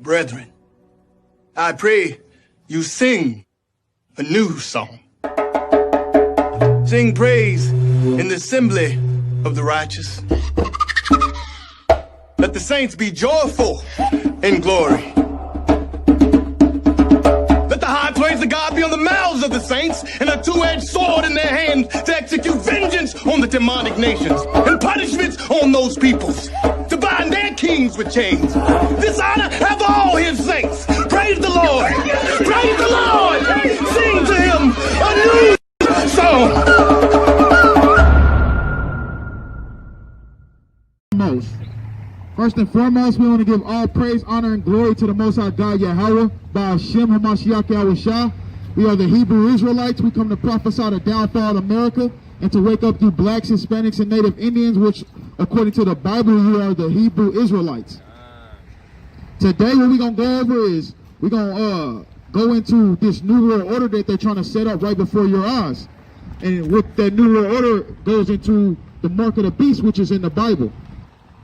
Brethren, I pray you sing a new song. Sing praise in the assembly of the righteous. Let the saints be joyful in glory. Let the high praise of God be on the mouths of the saints and a two-edged sword in their hands to execute vengeance on the demonic nations and punishments on those peoples, to bind their kings with chains. This honor have all his saints. Praise the Lord. Praise the Lord. Sing to him a new song. First and foremost, we want to give all praise, honor, and glory to the Most High God, Yahweh, by Hashem HaMashiach Yahushua. We are the Hebrew Israelites. We come to prophesy the downfall of America and to wake up you blacks, Hispanics, and Native Indians, which, according to the Bible, you are the Hebrew Israelites. Today, what we're going to go over is we're going to go into this new world order that they're trying to set up right before your eyes. And with that new world order goes into the mark of the beast, which is in the Bible.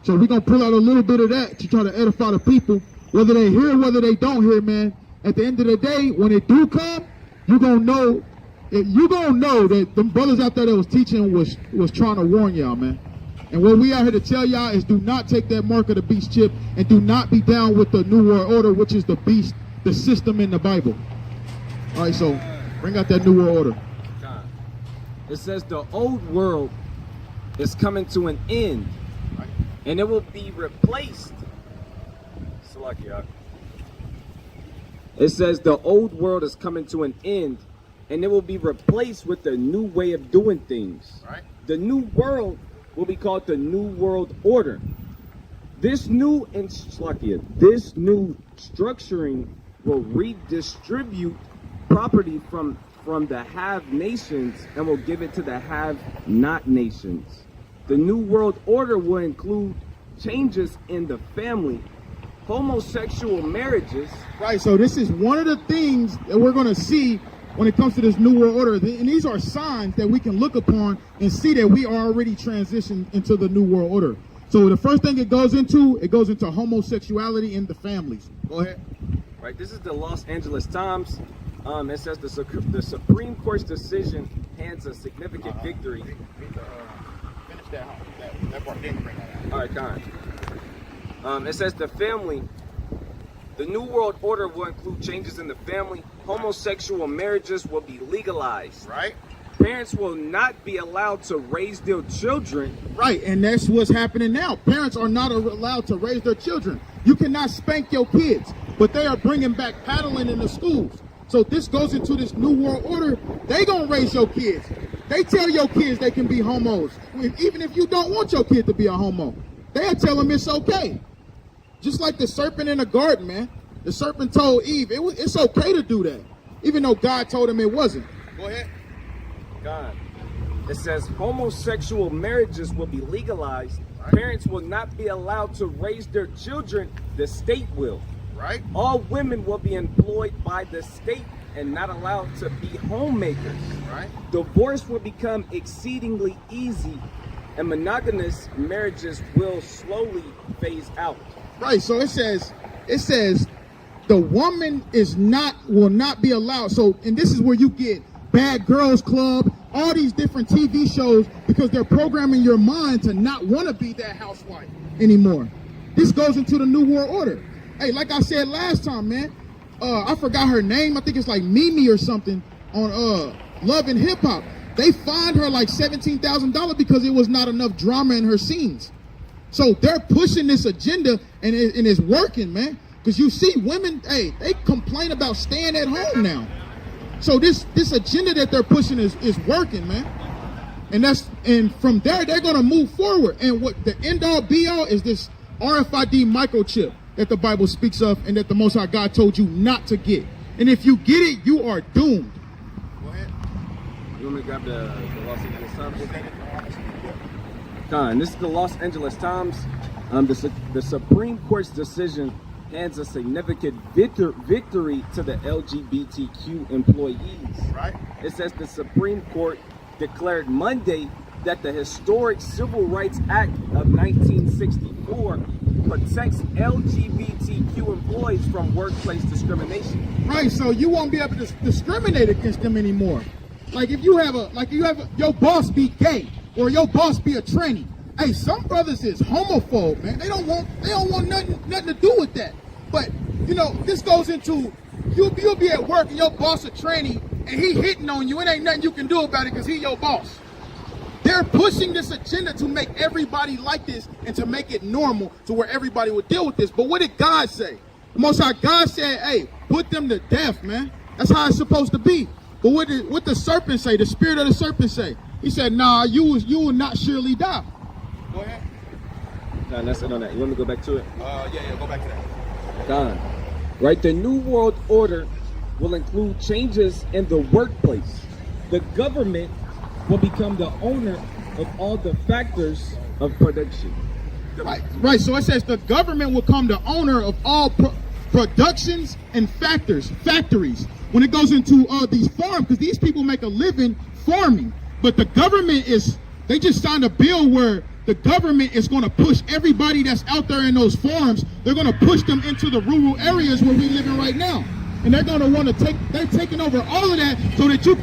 So we're going to pull out a little bit of that to try to edify the people, whether they hear or whether they don't hear, man. At the end of the day, when it do come, you're going to know that them brothers out there that was teaching was trying to warn y'all, man. And what we out here to tell y'all is do not take that mark of the beast chip and do not be down with the New World Order, which is the beast, the system in the Bible. All right, so bring out that New World Order. It says the old world is coming to an end. And it will be replaced. It says the old world is coming to an end, and it will be replaced with a new way of doing things. Right. The new world will be called the New World Order. This new structuring will redistribute property from the have nations and will give it to the have not nations. The New World Order will include changes in the family, homosexual marriages. Right, so this is one of the things that we're going to see when it comes to this New World Order. And these are signs that we can look upon and see that we are already transitioned into the New World Order. So the first thing it goes into homosexuality in the families. Go ahead. Right, this is the Los Angeles Times. It says the Supreme Court's decision hands a significant victory. That part didn't bring that out. All right, Con. It says the New World Order will include changes in the family. Homosexual marriages will be legalized. Right. Parents will not be allowed to raise their children. Right, and that's what's happening now. Parents are not allowed to raise their children. You cannot spank your kids, but they are bringing back paddling in the schools. So this goes into this New World Order. They gonna raise your kids. They tell your kids they can be homos. Even if you don't want your kid to be a homo, they'll tell them it's okay. Just like the serpent in the garden, man. The serpent told Eve it's okay to do that, even though God told him it wasn't. Go ahead. God. It says homosexual marriages will be legalized. Right. Parents will not be allowed to raise their children. The state will. Right. All women will be employed by the state and not allowed to be homemakers. Right. Divorce will become exceedingly easy, and monogamous marriages will slowly phase out. Right. So it says the woman will not be allowed. So, and this is where you get Bad Girls Club, all these different TV shows, because they're programming your mind to not want to be that housewife anymore. This goes into the New World Order. Hey, like I said last time, man, I forgot her name. I think it's like Mimi or something on Love and Hip Hop. They fined her like $17,000 because it was not enough drama in her scenes. So they're pushing this agenda, and it's working, man. Because you see women, hey, they complain about staying at home now. So this agenda that they're pushing is working, man. And from there, they're going to move forward. And what the end all be all is this RFID microchip that the Bible speaks of and that the Most High God told you not to get. And if you get it, you are doomed. Go ahead. You want me to grab the Los Angeles Times? Con, this is the Los Angeles Times. The Supreme Court's decision hands a significant victory to the LGBTQ employees. Right. It says the Supreme Court declared Monday that the historic Civil Rights Act of 1964 protects LGBTQ employees from workplace discrimination. Right, so you won't be able to discriminate against them anymore. Like if you have your boss be gay or your boss be a tranny. Hey, some brothers is homophobe, man. They don't want nothing to do with that. But you know, this goes into you'll be at work and your boss a tranny and he hitting on you. It ain't nothing you can do about it because he your boss. They're pushing this agenda to make everybody like this and to make it normal to where everybody would deal with this. But what did God say? The Most High God said, hey, put them to death, man. That's how it's supposed to be. But what the serpent say? The spirit of the serpent say? He said, nah, you will not surely die. Go ahead. Nah, that's it on that. You want me to go back to it? Yeah, go back to that. God. Right, the New World Order will include changes in the workplace. The government will become the owner of all the factors of production. Right. So it says the government will become the owner of all productions and factories. When it goes into these farms, because these people make a living farming, but the government they just signed a bill where the government is going to push everybody that's out there in those farms. They're going to push them into the rural areas where we live in right now. And they're going to want to they're taking over all of that so that you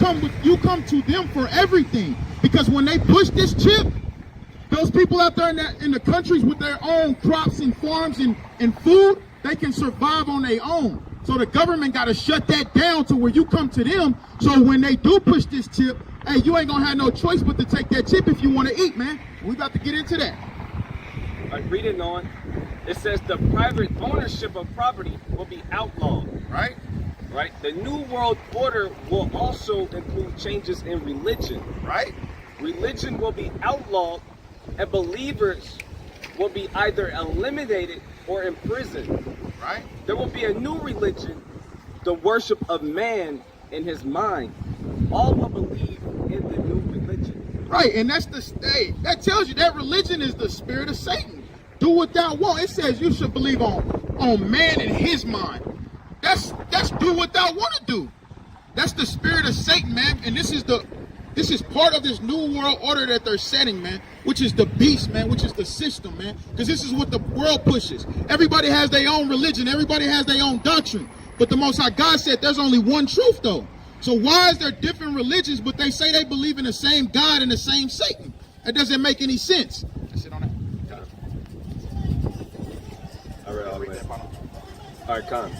come to them for everything. Because when they push this chip, those people out there in the countries with their own crops and farms and food, they can survive on their own. So the government got to shut that down to where you come to them. So when they do push this chip, hey, you ain't going to have no choice but to take that chip if you want to eat, man. We about to get into that. All right, reading on, it says the private ownership of property will be outlawed. Right? Right. The New World Order will also include changes in religion. Right? Religion will be outlawed, and believers will be either eliminated or imprisoned. Right? There will be a new religion, the worship of man in his mind. All will believe in the new religion. Right, and that's that tells you that religion is the spirit of Satan. Do what thou want. It says you should believe on man in his mind. That's do what thou want to do. That's the spirit of Satan, man. And this is part of this new world order that they're setting, man, which is the beast, man, which is the system, man. Because this is what the world pushes. Everybody has their own religion. Everybody has their own doctrine. But the Most High God said there's only one truth, though. So why is there different religions, but they say they believe in the same God and the same Satan? That doesn't make any sense. Sit on that. All right, Con.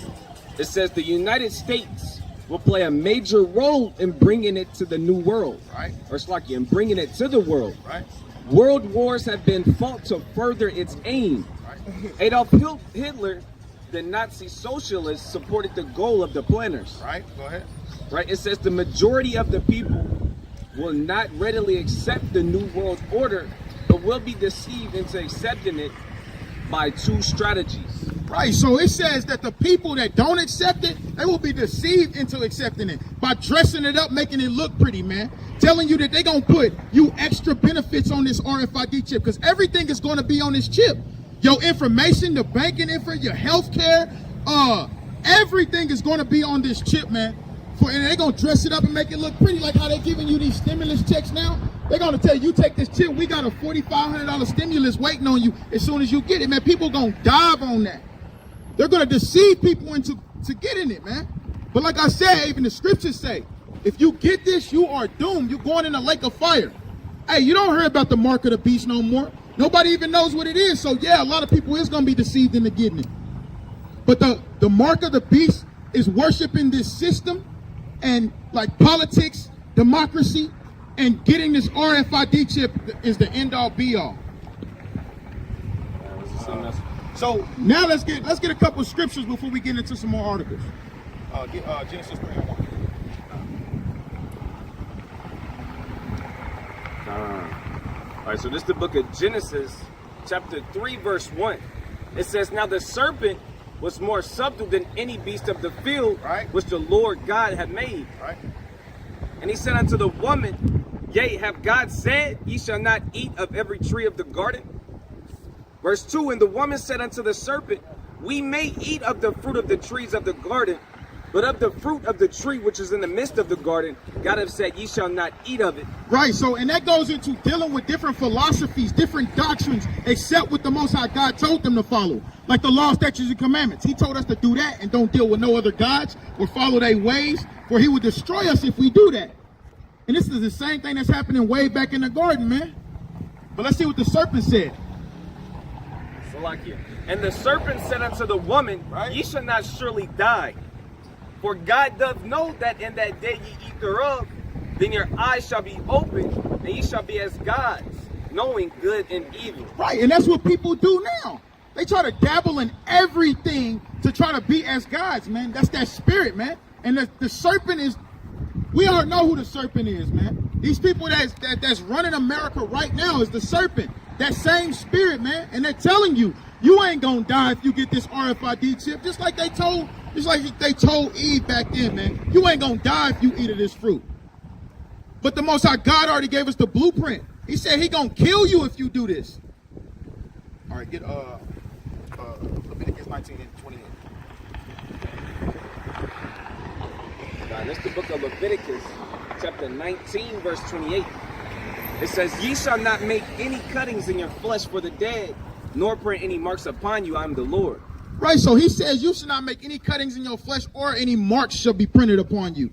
It says the United States will play a major role in bringing it to the new world. Right. Or Slaki, in bringing it to the world. Right. World wars have been fought to further its aim. Right. Adolf Hitler, the Nazi socialist, supported the goal of the planners. Right. Go ahead. Right. It says the majority of the people will not readily accept the new world order, but will be deceived into accepting it by two strategies. Right, so it says that the people that don't accept it, they will be deceived into accepting it by dressing it up, making it look pretty, man. Telling you that they're going to put you extra benefits on this RFID chip because everything is going to be on this chip. Your information, the banking info, your health care, everything is going to be on this chip, man. And they're going to dress it up and make it look pretty like how they're giving you these stimulus checks now. They're going to tell you take this chip, we got a $4,500 stimulus waiting on you as soon as you get it, man. People are going to dive on that. They're going to deceive people into getting it, man. But like I said, even the scriptures say, if you get this, you are doomed. You're going in a lake of fire. Hey, you don't hear about the mark of the beast no more. Nobody even knows what it is. So yeah, a lot of people is going to be deceived into getting it. But the mark of the beast is worshiping this system and like politics, democracy, and getting this RFID chip is the end all be all. So now let's get a couple of scriptures before we get into some more articles. Genesis 3:1. All right, so this is the book of Genesis, chapter 3, verse 1. It says, now the serpent was more subtle than any beast of the field, right, which the Lord God had made. Right. And he said unto the woman, yea, have God said, ye shall not eat of every tree of the garden? Verse 2, and the woman said unto the serpent, we may eat of the fruit of the trees of the garden, But of the fruit of the tree which is in the midst of the garden, God hath said, ye shall not eat of it. Right, so, and that goes into dealing with different philosophies, different doctrines, except what the Most High God told them to follow. Like the law, statutes, and commandments. He told us to do that and don't deal with no other gods or follow their ways, for he would destroy us if we do that. And this is the same thing that's happening way back in the garden, man. But let's see what the serpent said. And the serpent said unto the woman, ye shall not surely die. For God doth know that in that day ye eat thereof, then your eyes shall be opened, and ye shall be as gods, knowing good and evil. Right, and that's what people do now. They try to dabble in everything to try to be as gods, man. That's that spirit, man. And the serpent is, we all know who the serpent is, man. These people that's running America right now is the serpent. That same spirit, man. And they're telling you, you ain't gonna die if you get this RFID chip, just like they told Eve back then, man. You ain't gonna die if you eat of this fruit. But the Most High God already gave us the blueprint. He said he gonna kill you if you do this. All right, get Leviticus 19 and 28. That's the book of Leviticus, chapter 19, verse 28. It says, ye shall not make any cuttings in your flesh for the dead, nor print any marks upon you. I am the Lord. Right, so he says you should not make any cuttings in your flesh, or any marks shall be printed upon you.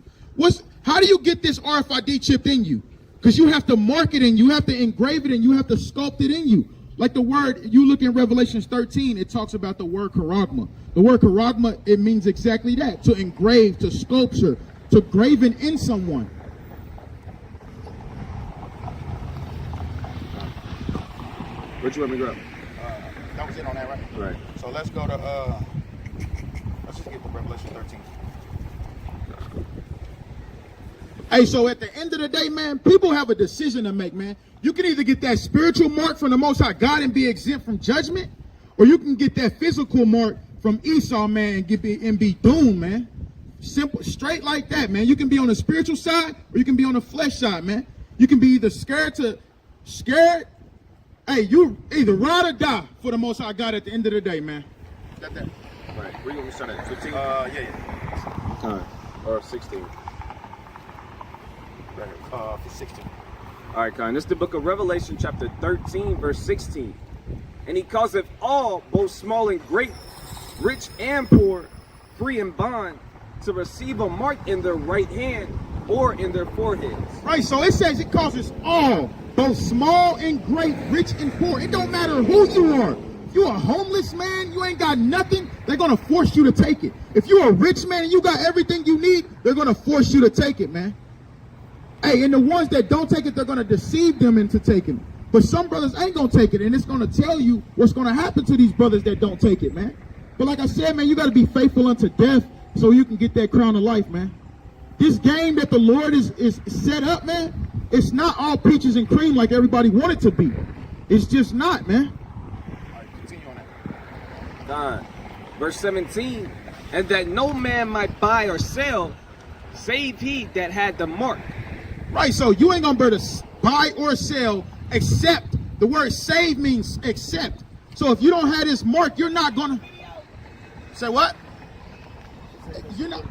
How do you get this RFID chip in you? Because you have to mark it and you have to engrave it and you have to sculpt it in you. Like the word, you look in Revelation 13, it talks about the word charagma. The word charagma, it means exactly that. To engrave, to sculpture, to graven in someone. What you want me to grab? That was it on that, right? Right. So let's go to, let's just get to Revelation 13. Hey, so at the end of the day, man, people have a decision to make, man. You can either get that spiritual mark from the Most High God and be exempt from judgment, or you can get that physical mark from Esau, man, and be doomed, man. Simple, straight like that, man. You can be on the spiritual side, or you can be on the flesh side, man. You can be either scared. Hey, you either ride or die for the Most High God at the end of the day, man. Got that? Right. Where you want me to start at? 15? Yeah. All right. Or 16. For 16. All right, Khan. This is the book of Revelation, chapter 13, verse 16. And he causeth all, both small and great, rich and poor, free and bond, to receive a mark in their right hand or in their foreheads. Right, so it says it causes all, both small and great, rich and poor. It don't matter who you are. If you're a homeless man, you ain't got nothing, they're going to force you to take it. If you're a rich man and you got everything you need, they're going to force you to take it, man. Hey, and the ones that don't take it, they're going to deceive them into taking it. But some brothers ain't going to take it, and it's going to tell you what's going to happen to these brothers that don't take it, man. But like I said, man, you got to be faithful unto death so you can get that crown of life, man. This game that the Lord is set up, man, it's not all peaches and cream like everybody want it to be. It's just not, man. All right, continue on that. Verse 17, and that no man might buy or sell, save he that had the mark. Right, so you ain't gonna be able to buy or sell except, the word save means except. So if you don't have this mark, you're not gonna, say what? You're not,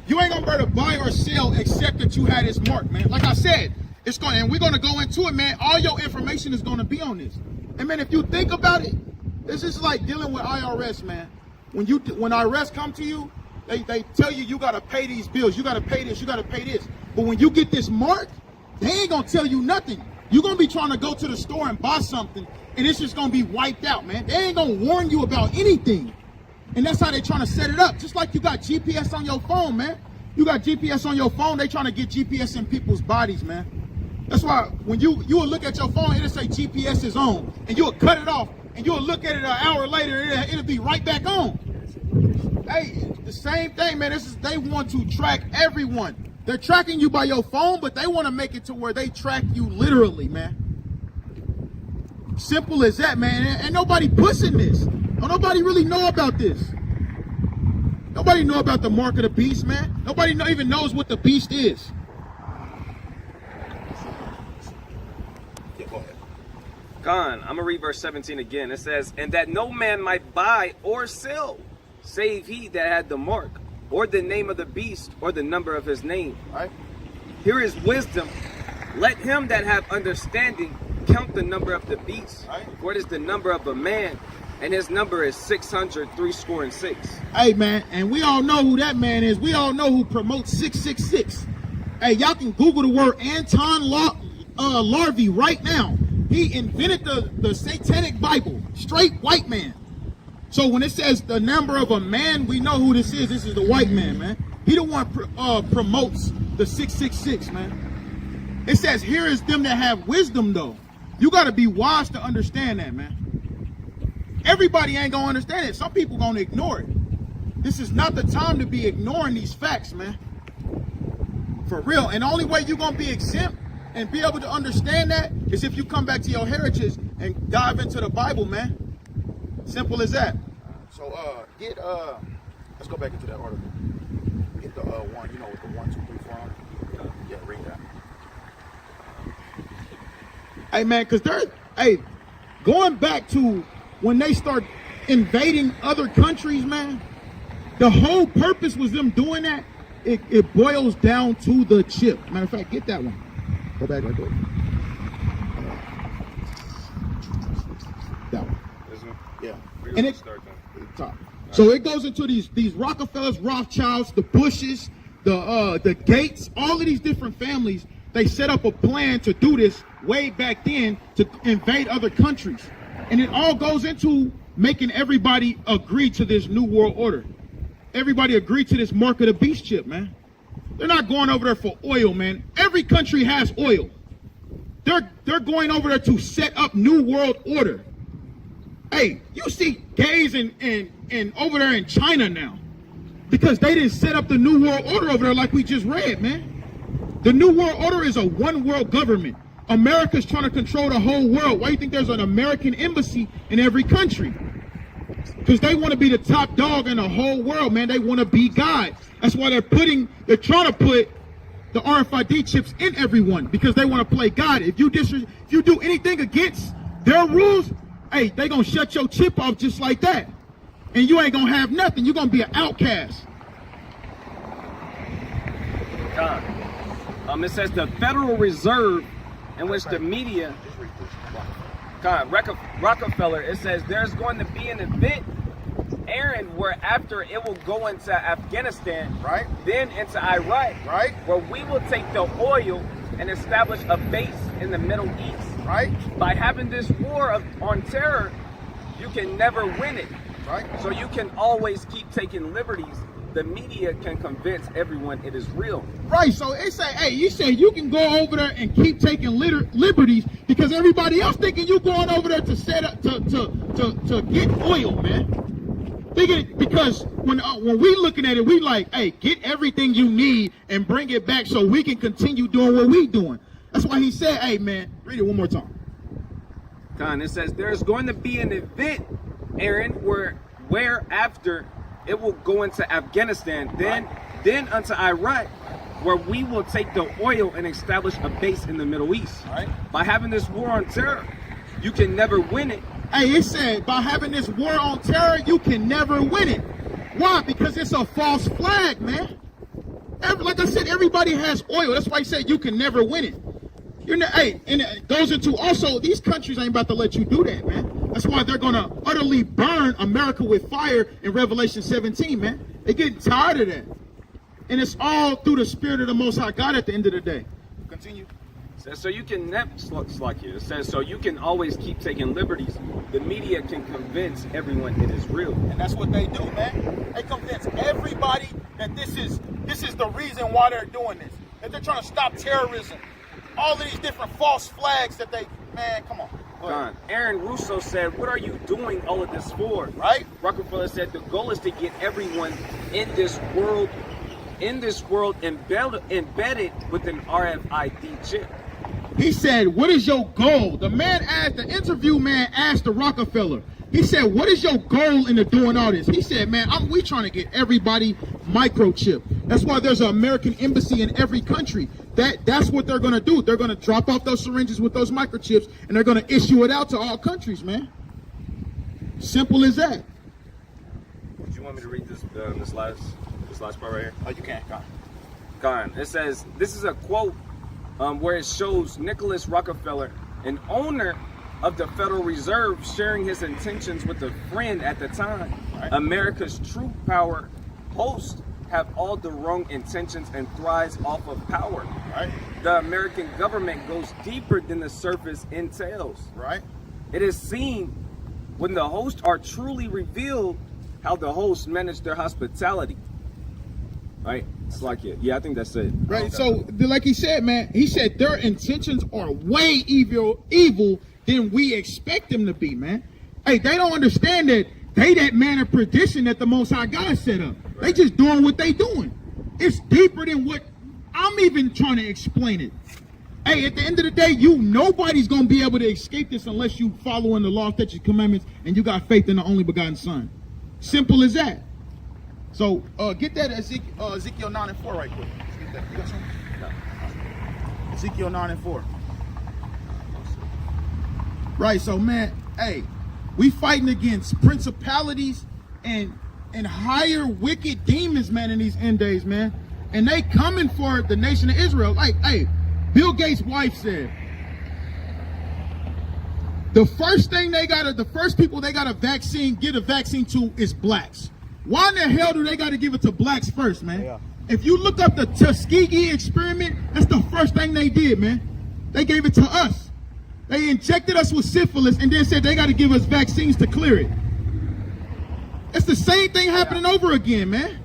you ain't gonna be able to buy or sell except that you had this mark, man. Like I said, it's going, and we're gonna go into it, man. All your information is gonna be on this. And man, if you think about it, this is like dealing with IRS, man. When IRS come to you, they tell you you gotta pay these bills, you gotta pay this, you gotta pay this. But when you get this mark, they ain't gonna tell you nothing. You're gonna be trying to go to the store and buy something, and it's just gonna be wiped out, man. They ain't gonna warn you about anything. And that's how they're trying to set it up. Just like you got GPS on your phone, man. You got GPS on your phone, they trying to get GPS in people's bodies, man. That's why when you will look at your phone, it'll say GPS is on, and you'll cut it off, and you'll look at it an hour later, it'll be right back on. Hey, the same thing, man. They want to track everyone. They're tracking you by your phone, but they want to make it to where they track you literally, man. Simple as that, man. And nobody pushing this. Nobody really know about this. Nobody know about the mark of the beast, man. Nobody even knows what the beast is. Yeah, go ahead. Gone. I'm going to read verse 17 again. It says, and that no man might buy or sell, save he that had the mark, or the name of the beast, or the number of his name. Right? Here is wisdom. Let him that have understanding count the number of the beast. Right. For it is the number of a man, and his number is 666. Hey, man, and we all know who that man is. We all know who promotes 666. Hey, y'all can Google the word Anton Larvey right now. He invented the satanic Bible. Straight white man. So when it says the number of a man, we know who this is. This is the white man, man. He the one promotes the 666, man. It says, here is them that have wisdom, though. You got to be wise to understand that, man. Everybody ain't going to understand it. Some people going to ignore it. This is not the time to be ignoring these facts, man. For real. And the only way you're going to be exempt and be able to understand that is if you come back to your heritage and dive into the Bible, man. Simple as that. So, let's go back into that article. Get the one, you know, with the 1, 2, 3 from. Yeah, read that. Hey, man, because going back to when they start invading other countries, man, the whole purpose was them doing that. It boils down to the chip. Matter of fact, get that one. Go back right there. That one. This one? Yeah. And it's top. So it goes into these Rockefellers, Rothschilds, the Bushes, the Gates, all of these different families. They set up a plan to do this way back then to invade other countries. And it all goes into making everybody agree to this new world order. Everybody agree to this mark of the beast chip, man. They're not going over there for oil, man. Every country has oil. They're going over there to set up new world order. Hey, you see gays in over there in China now because they didn't set up the new world order over there like we just read, man. The new world order is a one world government. America's trying to control the whole world. Why do you think there's an American embassy in every country? Because they want to be the top dog in the whole world, man. They want to be God. That's why they're trying to put the RFID chips in everyone because they want to play God. If you do anything against their rules, hey, they gonna shut your chip off just like that, and you ain't gonna have nothing. You're gonna be an outcast. It says the Federal Reserve, in which the media. Rockefeller, it says there's going to be an event, Aaron, where after it will go into Afghanistan, right? Then into Iraq, right? Where we will take the oil and establish a base in the Middle East, right? By having this war on terror, you can never win it, right? So you can always keep taking liberties. The media can convince everyone it is real. Right, so they say, hey, you say you can go over there and keep taking liberties because everybody else thinking you going over there to set up to get oil, man. Thinking because when we looking at it, we like, hey, get everything you need and bring it back so we can continue doing what we doing. That's why he said, hey, man, read it one more time. It says there's going to be an event, Aaron, where after it will go into Afghanistan, then unto Iraq, where we will take the oil and establish a base in the Middle East. Right. By having this war on terror, you can never win it. Hey, it said by having this war on terror, you can never win it. Why? Because it's a false flag, man. Like I said, everybody has oil. That's why he said you can never win it. Hey, and it goes into also, these countries ain't about to let you do that, man. That's why they're going to utterly burn America with fire in Revelation 17, man. They're getting tired of that. And it's all through the spirit of the Most High God at the end of the day. Continue. It says, so you can it says, so you can always keep taking liberties. The media can convince everyone it is real. And that's what they do, man. They convince everybody that this is the reason why they're doing this. That they're trying to stop terrorism. All of these different false flags that they, man, come on. Aaron Russo said, what are you doing all of this for? Right? Rockefeller said the goal is to get everyone in this world embedded with an RFID chip. He said, what is your goal? The interview man asked the Rockefeller. He said, what is your goal into doing all this? He said, man, we trying to get everybody microchip. That's why there's an American embassy in every country. That's what they're going to do. They're going to drop off those syringes with those microchips, and they're going to issue it out to all countries, man. Simple as that. Do you want me to read this last This last part right here. Oh, you can't. Gone. It says, this is a quote where it shows Nicholas Rockefeller, an owner of the Federal Reserve, sharing his intentions with a friend at the time. Right. America's true power hosts have all the wrong intentions and thrives off of power. Right. The American government goes deeper than the surface entails. Right. It is seen when the hosts are truly revealed how the hosts manage their hospitality. Right? It's like it. Yeah, I think that's it. Right. Okay. So, like he said, man, he said their intentions are way evil than we expect them to be, man. Hey, they don't understand that they that man of perdition that the Most High God set up. Right. They just doing what they doing. It's deeper than what I'm even trying to explain it. Hey, at the end of the day, nobody's gonna be able to escape this unless you following the law, statutes, commandments, and you got faith in the only begotten Son. Simple as that. So get that Ezekiel 9 and 4 right quick. Let's get that. You got something? No. Ezekiel 9 and 4. Right, so man, hey, we fighting against principalities and higher wicked demons, man, in these end days, man. And they coming for the nation of Israel. Like, hey, Bill Gates' wife said, the first people they gotta get a vaccine to is blacks. Why in the hell do they gotta give it to blacks first, man? Yeah. If you look up the Tuskegee experiment, that's the first thing they did, man. They gave it to us. They injected us with syphilis and then said they gotta give us vaccines to clear it. It's the same thing happening over again, man.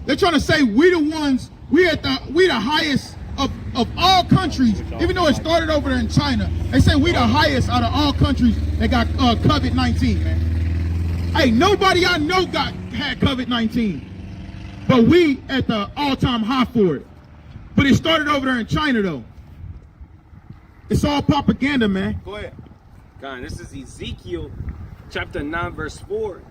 They're trying to say we the highest of all countries, even though it started over there in China. They say we the highest out of all countries that got COVID-19, man. Hey, nobody I know had COVID-19, but we at the all-time high for it. But it started over there in China, though. It's all propaganda, man. Go ahead. God, this is Ezekiel chapter 9, verse 4.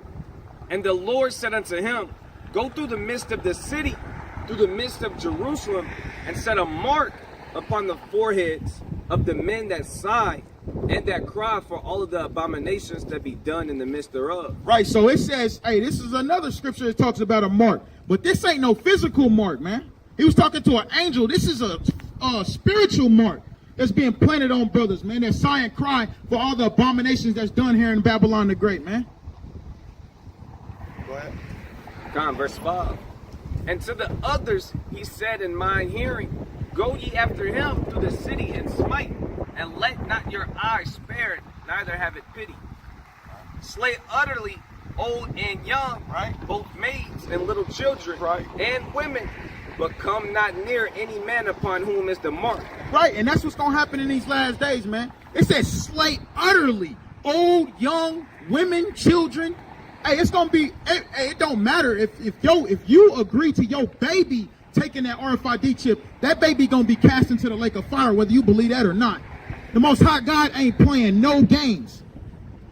And the Lord said unto him, go through the midst of the city, through the midst of Jerusalem, and set a mark upon the foreheads of the men that sigh and that cry for all of the abominations that be done in the midst thereof. Right, so it says, hey, this is another scripture that talks about a mark. But this ain't no physical mark, man. He was talking to an angel. This is a spiritual mark that's being planted on brothers, man. That sigh and cry for all the abominations that's done here in Babylon the Great, man. Go ahead. God, verse 5. And to the others he said in mine hearing, go ye after him through the city and smite, and let not your eye spare it, neither have it pity. Slay utterly old and young, Right. both maids and little children, Right. and women, but come not near any man upon whom is the mark. Right, and that's what's going to happen in these last days, man. It says slay utterly old, young, women, children. Hey, it's going to be, it don't matter if you agree to your baby taking that RFID chip, that baby going to be cast into the lake of fire, whether you believe that or not. The Most High God ain't playing no games.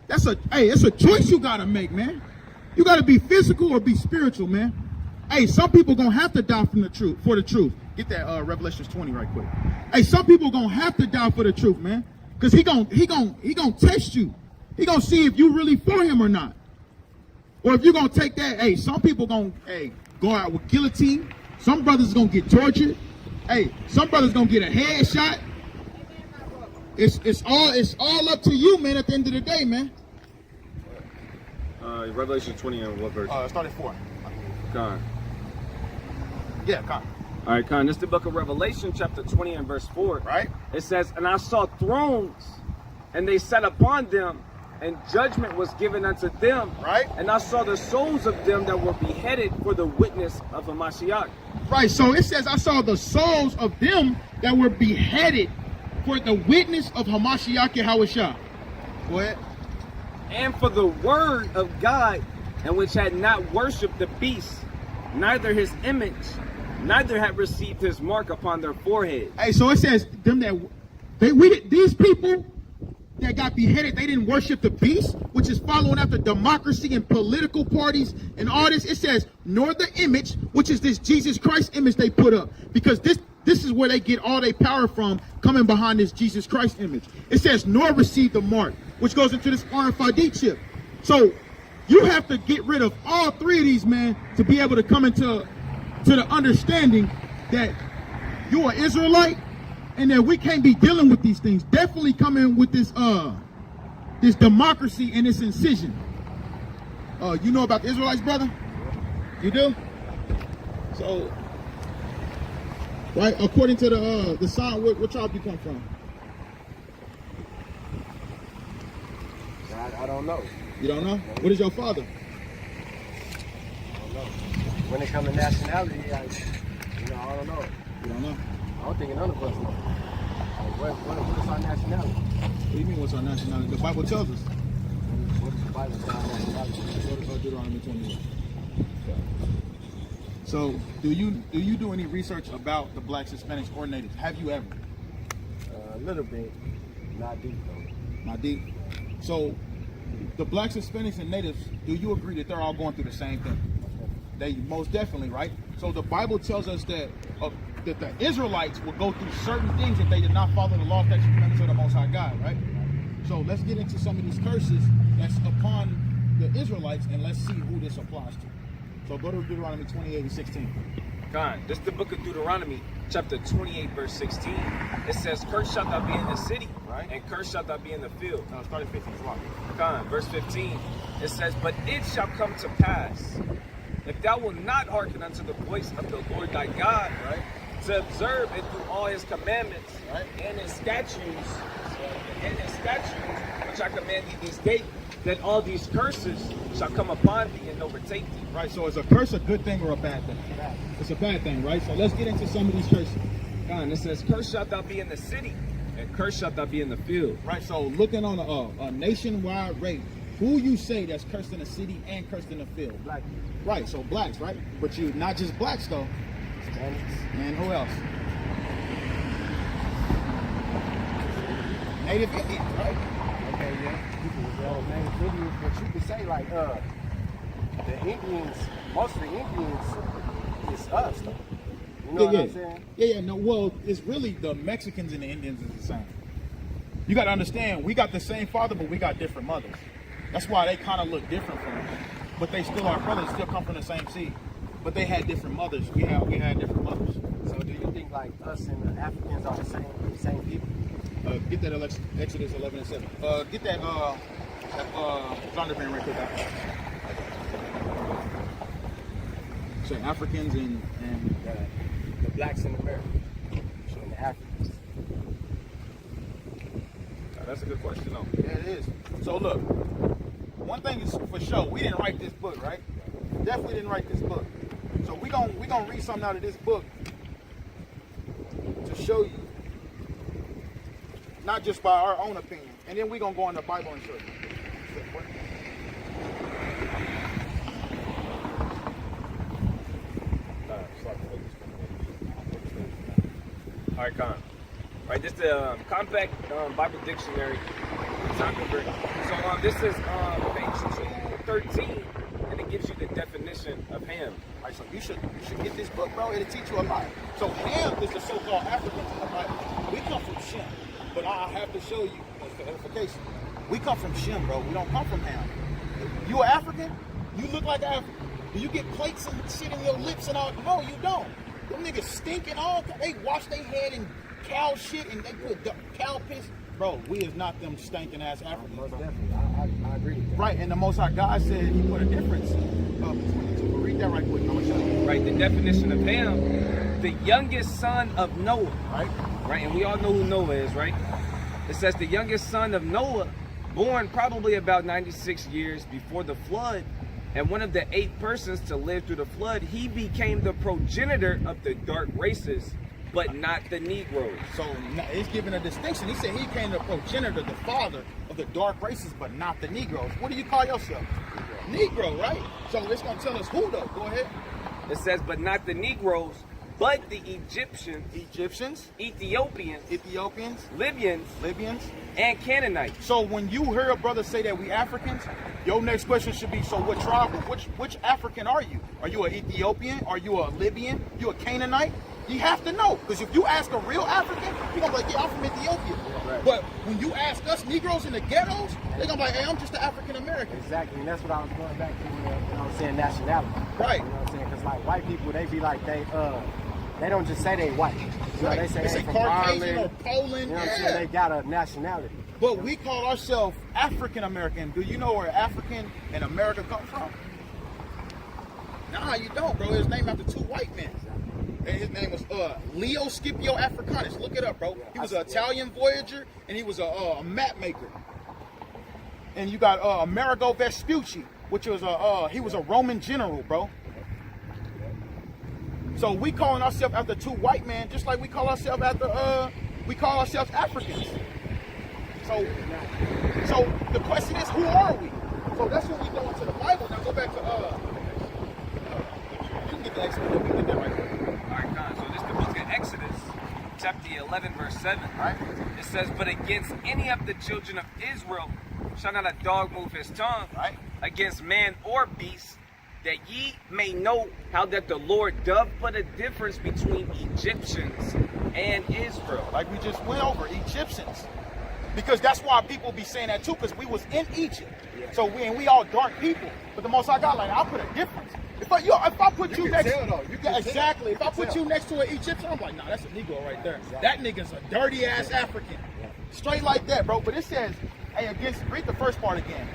It's a choice you got to make, man. You got to be physical or be spiritual, man. Hey, some people going to have to die for the truth. Get that Revelations 20 right quick. Hey, some people going to have to die for the truth, man. Because he gonna test you. He going to see if you really for him or not. Or if you're going to take that, hey, some people going to go out with guillotine. Some brothers going to get tortured. Hey, some brothers going to get a headshot. It's all up to you, man, at the end of the day, man. Revelation 20 and what verse? Start at 4. Con. Yeah, come. All right, Con. This is the book of Revelation, chapter 20 and verse 4. Right. It says, and I saw thrones, and they sat upon them, and judgment was given unto them. Right. And I saw the souls of them that were beheaded for the witness of the Mashiach. Right, so it says, I saw the souls of them that were beheaded for the witness of Hamashiach Yahushua. Go ahead. And for the word of God, and which had not worshipped the beast, neither his image, neither had received his mark upon their forehead. Hey, so it says them these people that got beheaded, they didn't worship the beast, which is following after democracy and political parties and all this. It says, nor the image, which is this Jesus Christ image they put up, because this is where they get all their power from, coming behind this Jesus Christ image. It says, nor receive the mark, which goes into this RFID chip. So You have to get rid of all three of these, man, to be able to come into the understanding that you're an Israelite and that we can't be dealing with these things. Definitely come in with this this democracy and this incision. You know about the Israelites, brother? You do? So, right, according to the sign, what tribe you come from? I don't know. You don't know? What is your father? I don't know. When it comes to nationality, I don't know. You don't know? I don't think none of us know. Like, what is our nationality? What do you mean, what's our nationality? The Bible tells us. What does the Bible say our nationality? Go to Deuteronomy 28. So, do you do any research about the blacks, Hispanics, or natives? Have you ever? A little bit, not deep though. Not deep. So, the blacks, Hispanics, and natives, do you agree that they're all going through the same thing? They most definitely, right? So the Bible tells us that that the Israelites will go through certain things if they did not follow the law, statutes, and commandments of the Most High God, right? So let's get into some of these curses that's upon the Israelites, and let's see who this applies to. So go to Deuteronomy 28 and 16. God, this is the book of Deuteronomy, chapter 28, verse 16. It says, "Cursed shalt thou be in the city, Right. and cursed shalt thou be in the field." Start at 15. God, verse 15. It says, "But it shall come to pass, if thou wilt not hearken unto the voice of the Lord thy God, Right. to observe and do all his commandments, Right. and his statutes, which I command thee this day, that all these curses shall come upon thee and overtake thee." Right. So is a curse a good thing or a bad thing? It's a bad thing, right? So let's get into some of these curses. God, and it says, "Cursed shalt thou be in the city, and cursed shalt thou be in the field." Right. So looking on a nationwide rate, who you say that's cursed in the city and cursed in the field? Black Right. So blacks, right? But you not just blacks though. Hispanics. And who else? Native Indians, right? Okay, yeah. Native Indians, but you could say like the Indians, most of the Indians is us though. You know what I'm saying? Yeah. No, well, it's really the Mexicans and the Indians is the same. You got to understand, we got the same father, but we got different mothers. That's why they kind of look different from us. But they still are brothers, still come from the same seed. But they had different mothers. We had different mothers. So do you think like us and the Africans are the same people? Get that Exodus 11 and 7. Get that Zondervan right quick out. So Africans and The blacks in America and the Africans. That's a good question, though. yeah, it is. So look, one thing is for sure, we didn't write this book, right? Definitely didn't write this book. So we gonna read something out of this book to show you, not just by our own opinion, and then we gonna go in the Bible and show you. All right, Con. Right, this is the Compact Bible Dictionary. So this is page 213, and it gives you the definition of Ham. Right, so you should get this book, bro. It'll teach you a lot. So Ham is the so-called Africans in the Bible. We come from Shem, but I have to show you for edification. We come from Shem, bro. We don't come from Ham. You an African? You look like an African. Do you get plates and shit in your lips and all? No, you don't. Them niggas stink and all. They wash their head in cow shit and they put cow piss. Bro, we is not them stinking ass Africans. Most Bro. definitely. I agree with that. Right, and the Most High God said He put a difference between the two. But read that right quick. I'm gonna show you. Right, the definition of Ham, the youngest son of Noah. Right, and we all know who Noah is, right? It says the youngest son of Noah, born probably about 96 years before the flood, and one of the 8 persons to live through the flood. He became the progenitor of the dark races, but not the Negroes. So it's giving a distinction. He said he came the progenitor, the father of the dark races, but not the Negroes. What do you call yourself? Negro, right? So it's going to tell us who, though. Go ahead. It says, but not the Negroes, but the Egyptians, Ethiopians, Libyans, and Canaanites. So when you hear a brother say that we Africans, your next question should be, so what tribe, which African are you? Are you an Ethiopian? Are you a Libyan? You a Canaanite? You have to know, because if you ask a real African, you're gonna be like, yeah, I'm from Ethiopia. Right. But when you ask us Negroes in the ghettos, they're gonna be like, hey, I'm just an African American. Exactly, and that's what I was going back to, you know what I'm saying, nationality. Right. You know what I'm saying? Because like white people, they be like, they don't just say they white. You know, Right. they say They they say from Caucasian Ireland, or Poland. You know what I'm Yeah. saying? They got a nationality. But we call ourselves African American. Do you know where African and America come from? Nah, you don't, bro. It's named after two white men. And his name was Leo Scipio Africanus. Look it up, bro. He was an Italian voyager, and he was a map maker. And you got Amerigo Vespucci, which was he was a Roman general, bro. So we calling ourselves after two white men, just like we call ourselves after we call ourselves Africans. So the question is, who are we? So that's when we go into the Bible. Now go back to you can get the Exodus. We can get that right there. All right, Con. So this is the book of Exodus, chapter 11, verse 7. Right. It says, but against any of the children of Israel shall not a dog move his tongue, Right. against man or beast, that ye may know how that the Lord doth put a difference between Egyptians and Israel. Like we just went over, Egyptians. Because that's why people be saying that too, because we was in Egypt. So we all dark people. But the Most High God, like, I'll put a difference. If I put you next, tell, though. You can exactly. If I put tell. you next to an Egyptian, I'm like, nah, that's a Negro right there. That nigga's a dirty ass African. Straight like that, bro. But it says, hey, read the first part again.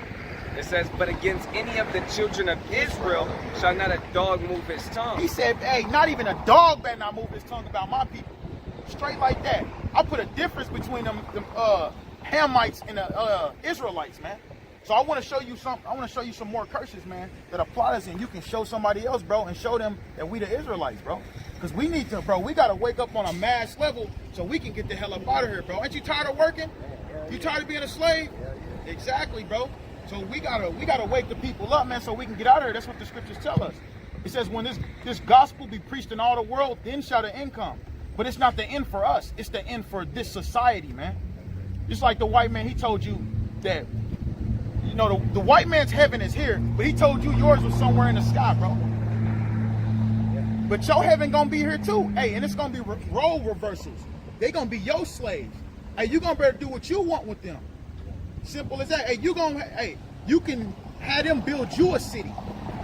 It says, but against any of the children of Israel shall not a dog move his tongue. He said, hey, not even a dog better not move his tongue about my people. Straight like that. I put a difference between them Hamites and the Israelites, man. So I want to show you some. I want to show you some more curses, man, that apply us, and you can show somebody else, bro, and show them that we the Israelites, bro. Because we need to, bro. We gotta wake up on a mass level so we can get the hell up out of here, bro. Ain't you tired of working? You tired of being a slave? Exactly, bro. So we gotta wake the people up, man, so we can get out of here. That's what the scriptures tell us. It says, when this gospel be preached in all the world, then shall the end come. But it's not the end for us. It's the end for this society, man. Just like the white man, he told you that, you know, the white man's heaven is here, but he told you yours was somewhere in the sky, bro. But your heaven gonna be here too. Hey, and it's gonna be role reversals. They gonna be your slaves. Hey, you gonna better do what you want with them. Simple as that. Hey, you can have them build you a city.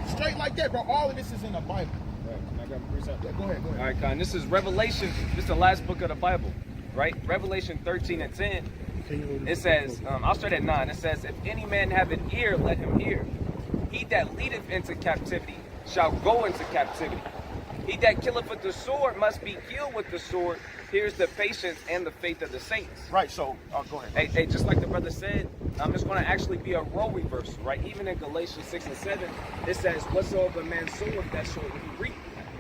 Straight like that, bro. All of this is in the Bible. Go ahead. All right, Con. This is Revelation. This is the last book of the Bible, right? Revelation 13 and 10. It says, I'll start at 9. It says, if any man have an ear, let him hear. He that leadeth into captivity shall go into captivity. He that killeth with the sword must be killed with the sword. Here's the patience and the faith of the saints. Right, so go ahead. Hey, just like the brother said, it's going to actually be a role reversal, right? Even in Galatians 6 and 7, it says, whatsoever man soweth, that shall he reap.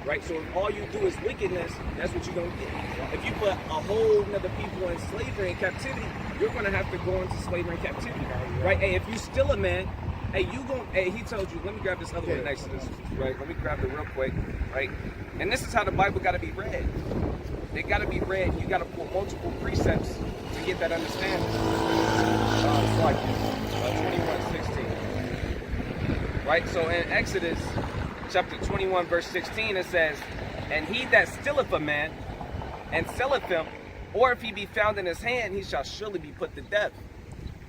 Right, so if all you do is wickedness, that's what you're gonna get. If you put a whole nother people in slavery and captivity, you're gonna have to go into slavery and captivity, right? Hey, if you still a man, hey, he told you. Let me grab this other one next to this, right? Let me grab it real quick, right? And this is how the Bible got to be read. They got to be read. You got to pull multiple precepts to get that understanding. It's like 21:16, right? So in Exodus chapter 21, verse 16, it says, and he that stealeth a man and selleth him, or if he be found in his hand, he shall surely be put to death.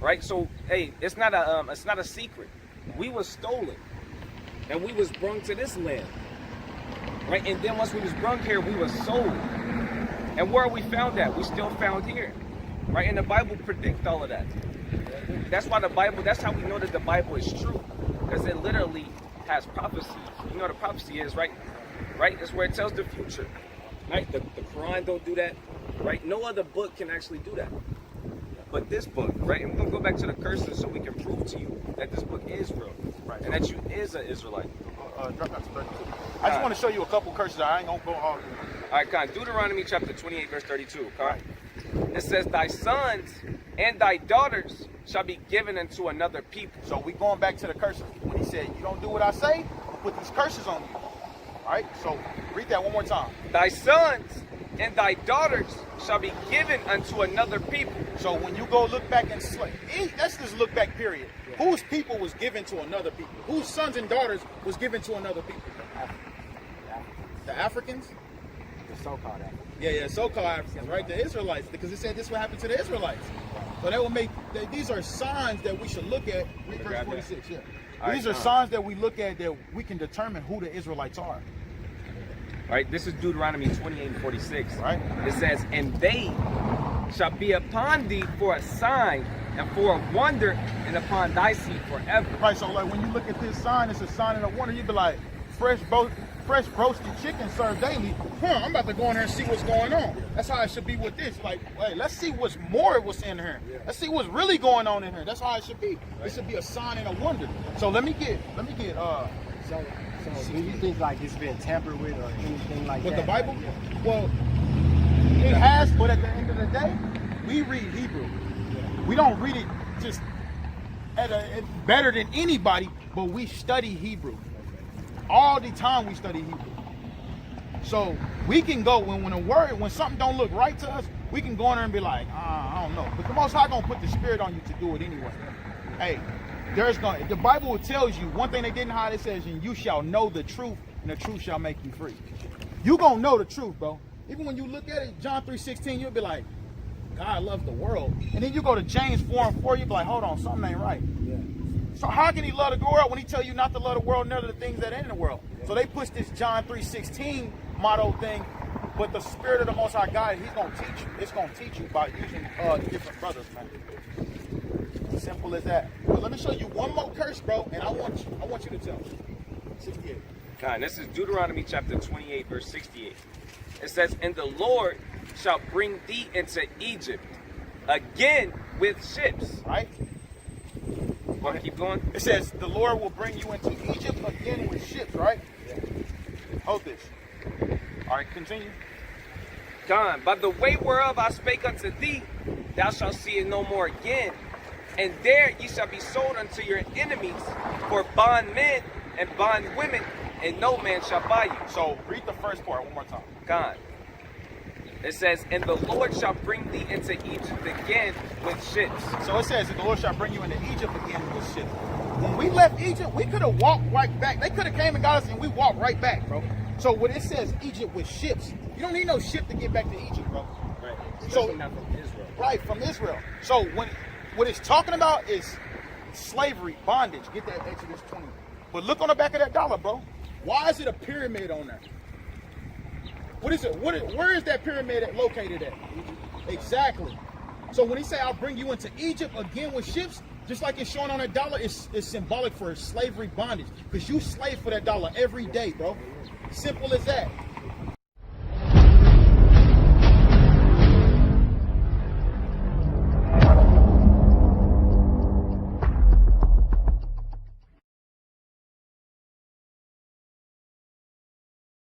Right? So, hey, it's not a secret. We was stolen, and we was brung to this land. Right? And then once we was brung here, we was sold. And where are we found at? We still found here. Right? And the Bible predicts all of that. That's why that's how we know that the Bible is true, because it literally has prophecy. You know what a prophecy is, right? Right? It's where it tells the future. Right? The Quran don't do that. Right? No other book can actually do that. But this book, right? And we're gonna go back to the curses so we can prove to you that this book is real. Right. And that you is an Israelite. Drop that to 32. I just want to show you a couple curses. I ain't gonna go all. All right, Con. Deuteronomy chapter 28, verse 32. Con. It says, thy sons and thy daughters shall be given unto another people. So we going back to the curses. When he said, you don't do what I say, I'll put these curses on you. All right, so read that one more time. Thy sons and thy daughters shall be given unto another people. So when you go look back and let's just look back, period. Whose people was given to another people? Whose sons and daughters was given to another people? The Africans? so-called Africans. Yeah, so-called Africans, right? The Israelites, because it said this would happen to the Israelites. So that will make, these are signs that we should look at. Verse 46, yeah. These are signs that we look at that we can determine who the Israelites are. Right, this is Deuteronomy 28:46. Right. It says, and they shall be upon thee for a sign and for a wonder, and upon thy seed forever. Right, so like when you look at this sign, it's a sign and a wonder. You'd be like, fresh roasted chicken served daily. I'm about to go in there and see what's going on. That's how it should be with this. Like, hey, let's see what's in here. Let's see what's really going on in here. That's how it should be. It should be a sign and a wonder. So let me get So do you think like it's been tampered with or anything like with that? the Bible? Well, it has, but at the end of the day, we read Hebrew. We don't read it just better than anybody, but we study Hebrew. All the time we study Hebrew. So we can go when something don't look right to us, we can go in there and be like, I don't know. But the Most High gonna put the Spirit on you to do it anyway. Hey, the Bible tells you one thing they didn't hide. It says, and you shall know the truth, and the truth shall make you free. You gonna know the truth, bro. Even when you look at it, John 3:16, you'll be like, God loves the world. And then you go to James 4:4, you'll be like, hold on, something ain't right. Yeah. So how can he love the world when he tell you not to love the world, none of the things that are in the world? So they push this John 3:16 motto thing, but the Spirit of the Most High God, he's gonna teach you. It's gonna teach you by using different brothers, man. Simple as that. But let me show you one more curse, bro, and I want you to tell me. 68. God, this is Deuteronomy chapter 28, verse 68. It says, and the Lord shall bring thee into Egypt again with ships. Right? Want to keep going? It says the Lord will bring you into Egypt again with ships, right? Yeah. Hold this. All right, continue. God, by the way whereof I spake unto thee, thou shalt see it no more again. And there ye shall be sold unto your enemies for bondmen and bondwomen, and no man shall buy you. So read the first part one more time. God. It says, and the Lord shall bring thee into Egypt again with ships. So it says that the Lord shall bring you into Egypt again with ships. When we left Egypt, we could have walked right back. They could have came and got us and we walked right back, bro. So when it says Egypt with ships, you don't need no ship to get back to Egypt, bro. Right. So not from Israel. Right, from Israel. So what it's talking about is slavery, bondage. Get that Exodus 20. But look on the back of that dollar, bro. Why is it a pyramid on there? What is it? Where is that pyramid located at? Exactly. So when he say, I'll bring you into Egypt again with ships, just like it's showing on that dollar, it's symbolic for slavery, bondage. Because you slave for that dollar every day, bro. Simple as that.